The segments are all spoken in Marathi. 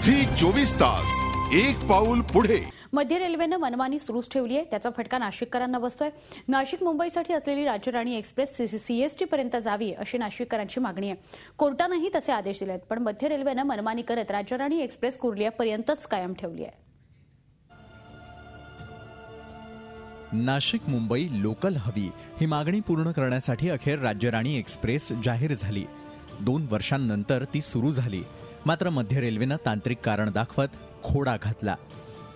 झी 24 तास एक पाऊल पुढे। मध्य रेल्वेनं मनमानी सुरूच ठेवली आहे। त्याचा फटका नाशिककरांना बसतोय। नाशिक मुंबईसाठी असलेली राज्यराणी एक्सप्रेस सीएसटी पर्यंत जावी अशी नाशिककरांची मागणी आहे। कोर्टानेही तसे आदेश दिलेत, पण मध्य रेल्वेनं मनमानी करत राज्यराणी एक्सप्रेस कुर्ल्यापर्यंतच कायम ठेवली आहे। नाशिक मुंबई लोकल हवी ही मागणी पूर्ण करण्यासाठी अखेर राज्यराणी एक्सप्रेस जाहीर झाली। 2 वर्षांनंतर ती सुरू झाली, मात्र मध्य रेल्वेनं तांत्रिक कारण दाखवत खोडा घातला।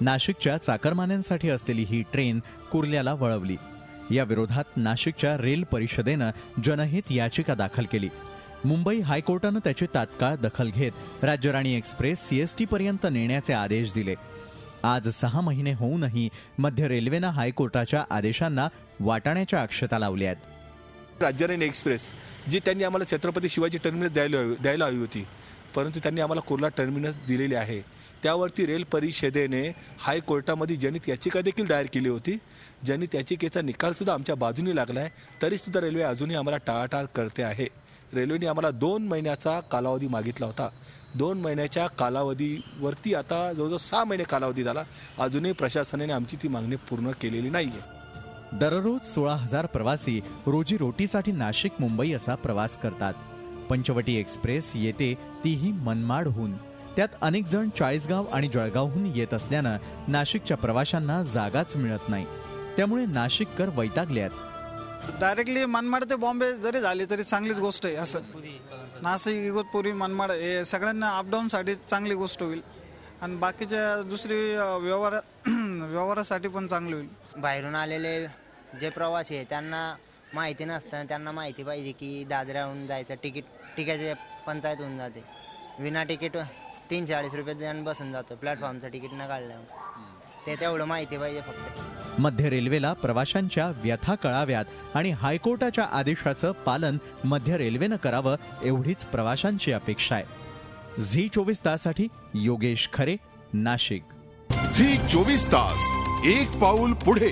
नाशिकच्या चाकरमान्यांसाठी असलेली ही ट्रेन कुर्ल्याला वळवली। या विरोधात नाशिकच्या रेल परिषदेनं जनहित याचिका दाखल केली। मुंबई हायकोर्टानं त्याची तात्काळ दखल घेत राज्यराणी एक्सप्रेस सीएसटी पर्यंत नेण्याचे आदेश दिले। आज 6 महिने होऊनही मध्य रेल्वेनं हायकोर्टाच्या आदेशांना वाटाण्याच्या अक्षता लावल्या आहेत। राज्यराणी एक्सप्रेस जी त्यांनी आम्हाला छत्रपती शिवाजी टर्मिनस द्यायला हवी होती, परंतु त्यांनी आम्हाला कुर्ला टर्मिनस दिलेले आहे। त्यावरती रेल परिषदेने हायकोर्टामध्ये जनहित याचिका देखील दायर केली होती। जनहित याचिकेचा निकाल सुद्धा आमच्या बाजूने लागला आहे, तरी सुद्धा रेल्वे अजूनही आम्हाला टाळाटाळ करते आहे। रेल्वेने आम्हाला 2 महिन्याचा कालावधी मागितला होता। 2 महिन्याच्या कालावधीवरती आता जवळजवळ 6 महिने कालावधी झाला, अजूनही प्रशासनाने आमची ती मागणी पूर्ण केलेली नाहीये। दररोज 16,000 प्रवासी रोजी रोटीसाठी नाशिक मुंबई असा प्रवास करतात। पंचवटी एक्सप्रेस येते तीही मनमाडहून। त्यात अनेक जण चाळीसगाव आणि जळगावहून येत असल्यानं नाशिकच्या प्रवाशांना जागाच मिळत नाही। त्यामुळे नाशिककर वैतागलेत। डायरेक्टली मनमाड ते बॉम्बे जरी झाली तरी चांगलीच गोष्ट आहे। असं नाशिक इगतपुरी मनमाड हे सगळ्यांना अपडाऊन साठी चांगली गोष्ट होईल आणि बाकीच्या दुसरी व्यवहारासाठी पण चांगली होईल। बाहेरून आलेले जे प्रवासी आहे त्यांना माहिती नसतं, त्यांना माहिती पाहिजे की दादऱ्याहून जायचं तिकीटाची पंचायत होऊन जाते। विना तिकीट 340 रुपये देऊन बसून जातो, प्लॅटफॉर्मचं तिकीट न काढल्यावर। ते तेवढं माहिती पाहिजे फक्त। मध्य रेल्वेला प्रवाशांच्या व्यथा कळाव्यात आणि हायकोर्टाच्या आदेशाचं पालन मध्य रेल्वेनं करावं एवढीच प्रवाशांची अपेक्षा आहे। झी 24 ताससाठी योगेश खरे, नाशिक। झी 24 तास एक पाऊल पुढे।